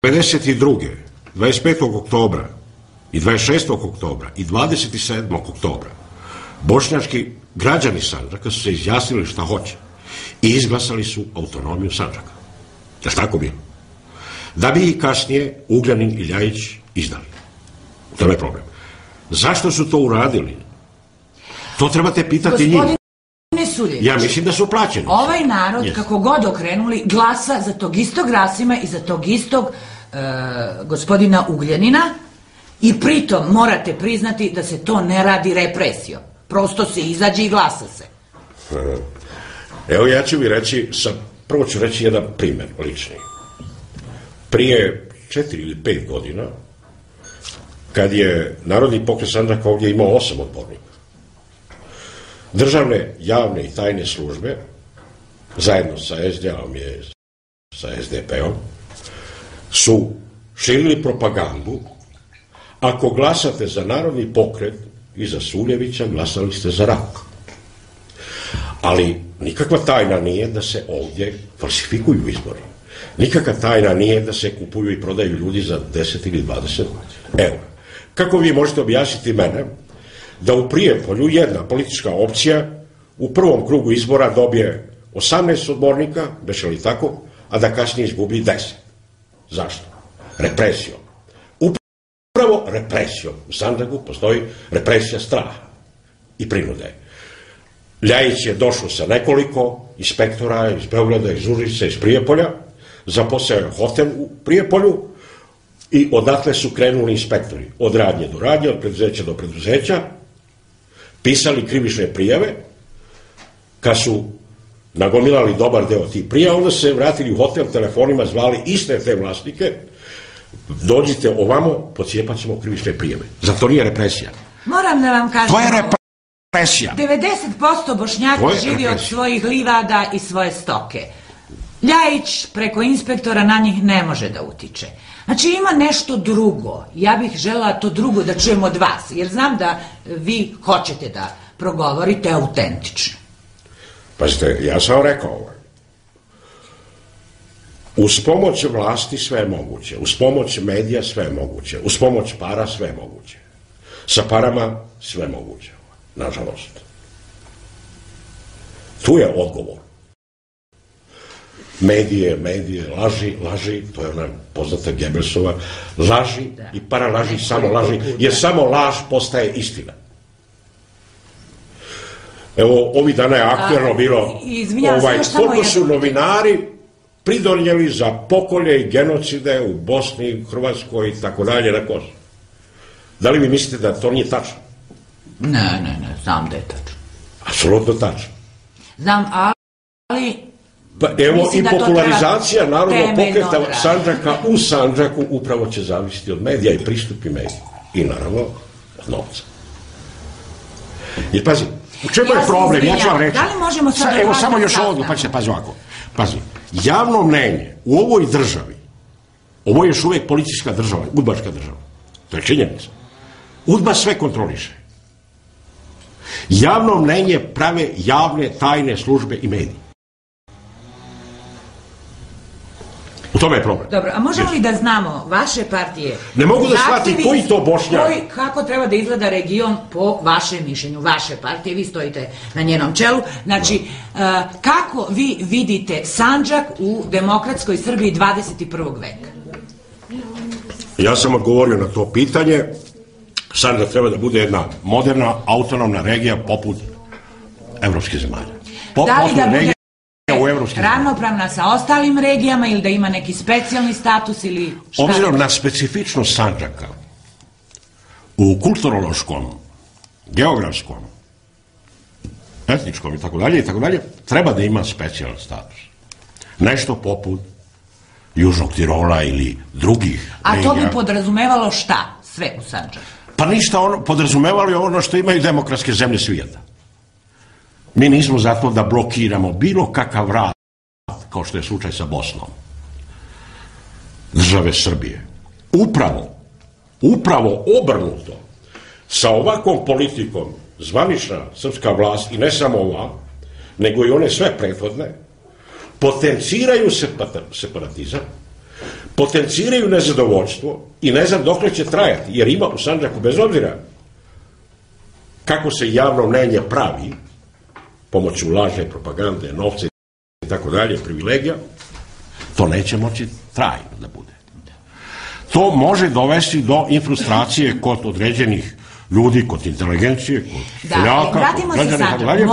52. 25. oktobra i 26. oktobra i 27. oktobra bošnjački građani Sandžaka su se izjasnili šta hoće i izglasali su autonomiju Sandžaka. Da je tako bilo? Da bi ih kasnije Ugljanin i Ljajić izdali. To je problem. Zašto su to uradili? To trebate pitati njih. Ja mislim da su plaćeni. Ovaj narod, kako god okrenuli, glasa za tog istog Rasima i za tog istog gospodina Ugljanina i pritom morate priznati da se to ne radi represijom. Prosto se izađe i glasa se. Evo ja ću vi reći, prvo ću reći jedan primjer lični. Prije 4 ili 5 godina, kad je Narodni pokret Sandžaka ovdje imao 8 odbornika, državne, javne i tajne službe, zajedno sa SDA-om i sa SDP-om, su širili propagandu: ako glasate za Narodni pokret i za Suljevića, glasali ste za rak. Ali nikakva tajna nije da se ovdje falsifikuju izbori. Nikakva tajna nije da se kupuju i prodaju ljudi za 10 ili 20 eura. Kako vi možete objasniti mene da u Prijepolju jedna politička opcija u prvom krugu izbora dobije 18 odbornika, beše li tako, a da kasnije izgubi 10? Zašto? Represijom. Upravo represijom. U Sandžaku postoji represija straha i prinude. Ljajić je došao sa nekoliko inspektora iz Beograda, iz Užica, iz Prijepolja, zaposao je hotel u Prijepolju i odatle su krenuli inspektori. Od radnje do radnje, od preduzeća do preduzeća, pisali krivične prijave. Kad su nagomilali dobar deo tih prijava, onda su se vratili u hotel, telefonima zvali iste te vlasnike: dođite ovamo, pocijepat ćemo krivične prijave. Zato nije represija. Moram da vam kažem, to je represija. 90% Bošnjaka živi od svojih livada i svoje stoke. Ljajić preko inspektora na njih ne može da utiče. Znači ima nešto drugo. Ja bih želela to drugo da čujem od vas, jer znam da vi hoćete da progovorite autentično. Pazite, ja sam rekao, uz pomoć vlasti sve je moguće, uz pomoć medija sve je moguće, uz pomoć para sve je moguće. Sa parama sve je moguće, nažalost. Tu je odgovor. Medije, laži, to je ona poznata Gebelsova, laži i paralaži, samo laži, jer samo laž postaje istina. Evo, ovih dana je aktuelno bilo koliko su novinari pridonijeli za pokolje i genocide u Bosni, Hrvatskoj i tako dalje na Kosovu. Da li vi mislite da to nije tačno? Ne, znam da je tačno. Apsolutno tačno. Znam, ali... Pa evo i popularizacija Narodnog pokreta Sandžaka u Sandžaku upravo će zavisiti od medija i pristupi medija. I naravno od novca. Jer pazi, u čemu je problem? Ja ću vam reći. Da li možemo sad... Evo samo još ovo, pazi ovako. Pazi, javno mnenje u ovoj državi, ovo je još uvijek policijska država, udbaška država. To je činjenica. Udba sve kontroliše. Javno mnenje prave javne, tajne službe i mediji. U tome je problem. Dobro, a možemo li da znamo vaše partije? Ne mogu da shvatim koji to Bošnjak. Kako treba da izgleda region po vašem mišljenju, vaše partije, vi stojite na njenom čelu. Znači, kako vi vidite Sandžak u demokratskoj Srbiji 21. veka? Ja sam odgovorio na to pitanje. Sandžak treba da bude jedna moderna, autonomna regija poput evropskih zemalja. Da li da bude ravnopravna sa ostalim regijama ili da ima neki specijalni status ili šta? Obzirom na specifičnost Sandžaka u kulturološkom, geografskom, etničkom i tako dalje, treba da ima specijalan status. Nešto poput Južnog Tirola ili drugih regija. A to bi podrazumevalo šta sve u Sandžaku? Pa ništa, podrazumevalo je ono što imaju demokratske zemlje svijeta. Mi nismo zato da blokiramo bilo kakav rad, kao što je slučaj sa Bosnom, države Srbije. Upravo obrnuto, sa ovakvom politikom zvanična srpska vlast, i ne samo ova, nego i one sve prethodne, potenciraju separatizam, potenciraju nezadovoljstvo i ne znam dokle će trajati, jer ima u Sandžaku, bez obzira kako se javno mnenje pravi, pomoću laže, propagande, novca i tako dalje, privilegija, to neće moći trajno da bude. To može dovesti do infrustracije kod određenih ljudi, kod inteligencije, kod seljaka, kod građana i tako dalje,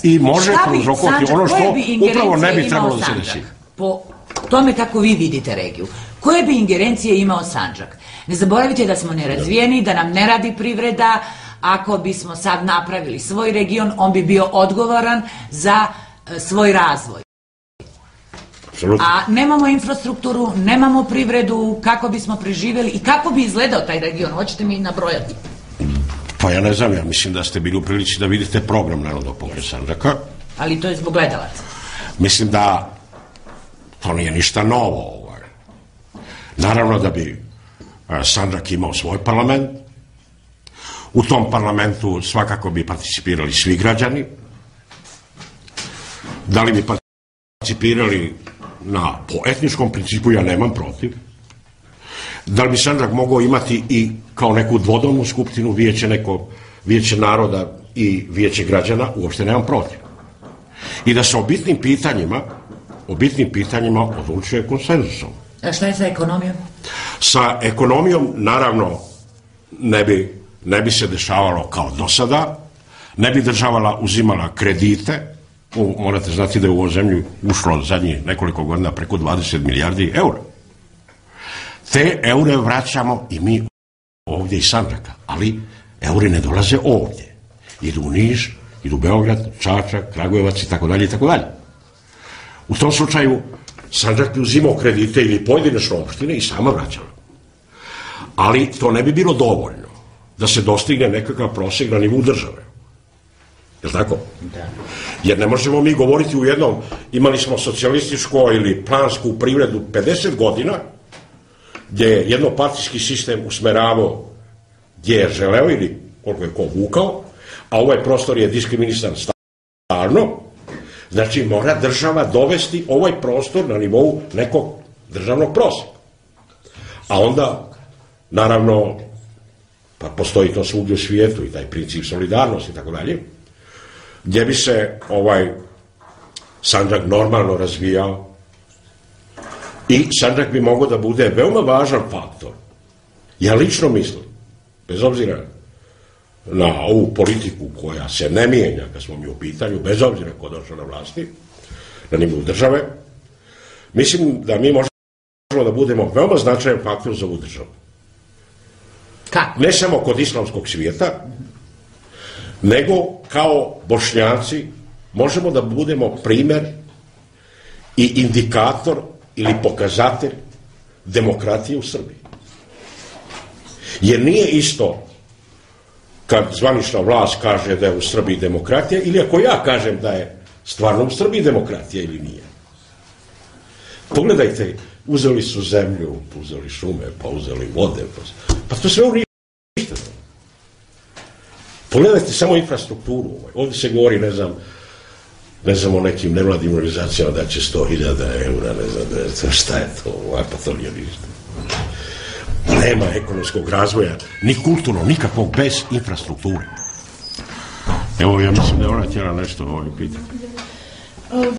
i može prouzrokovati ono što upravo ne bi trebalo da se desi. Po tome kako vi vidite regiju, koje bi ingerencije imao Sandžak? Ne zaboravite da smo nerazvijeni, da nam ne radi privreda. Ako bismo sad napravili svoj region, on bi bio odgovoran za svoj razvoj. Absolutno. A nemamo infrastrukturu, nemamo privredu, kako bismo preživjeli i kako bi izgledao taj region? Hoćete mi nabrojati? Pa ja ne znam, ja mislim da ste bili u prilici da vidite program Narodnog pokreta Sandžaka. Ali to je zbog gledalaca. Mislim da to nije ništa novo. Naravno da bi Sandžak imao svoj parlament. U tom parlamentu svakako bi participirali svi građani. Da li bi participirali po etničkom principu, ja nemam protiv. Da li bi Sandžak mogao imati i kao neku dvodomnu skupštinu, vijeće naroda i vijeće građana, uopšte nemam protiv. I da se o bitnim pitanjima odlučuje konsenzusom. A šta je sa ekonomijom? Sa ekonomijom, naravno, ne bi se dešavalo kao do sada, ne bi država uzimala kredite. Morate znati da je u ovu zemlju ušlo zadnjih nekoliko godina preko 20 milijardi eura. Te eure vraćamo i mi ovdje iz Sandžaka, ali euri ne dolaze ovdje. Idu u Niš, idu u Beograd, Čačak, Kragujevac i tako dalje i tako dalje. U tom slučaju Sandžak bi uzimao kredite ili pojedinačne opštine i sama vraćala. Ali to ne bi bilo dovoljno da se dostigne nekakav prosjek na nivou države. Je li tako? Da. Jer ne možemo mi govoriti u jednom, imali smo socijalističko ili plansku privredu 50 godina, gdje je jednopartijski sistem usmeravao gdje je želeo ili koliko je ko vukao, a ovaj prostor je diskriminisan stalno. Znači mora država dovesti ovaj prostor na nivou nekog državnog prosjeka. A onda, naravno, pa postoji to svugdje u svijetu i taj princip solidarnosti i tako dalje, gdje bi se Sandžak normalno razvijao i Sandžak bi mogao da bude veoma važan faktor. Ja lično mislim, bez obzira na ovu politiku koja se ne mijenja kad smo mi u pitanju, bez obzira ko došao na vlasti, na nivou države, mislim da mi možemo da budemo veoma značajan faktor za ovu državu. Kako? Ne samo kod islamskog svijeta, nego kao Bošnjaci možemo da budemo primer i indikator ili pokazatelj demokratije u Srbiji. Jer nije isto kad zvanična vlast kaže da je u Srbiji demokratija ili ako ja kažem da je stvarno u Srbiji demokratija ili nije. Pogledajte, uzeli su zemlju, uzeli šume, pa uzeli vode, pa to sve uništeno. Pogledajte samo infrastrukturu. Ovdje se govori, ne znam o nekim nevladnim organizacijama da će 100.000 eura, ne znam šta je to, pa to nije ništa. Nema ekonomskog razvoja, ni kulturno, nikakvog, bez infrastrukture. Evo, ja mislim da je ona htjela nešto pitati.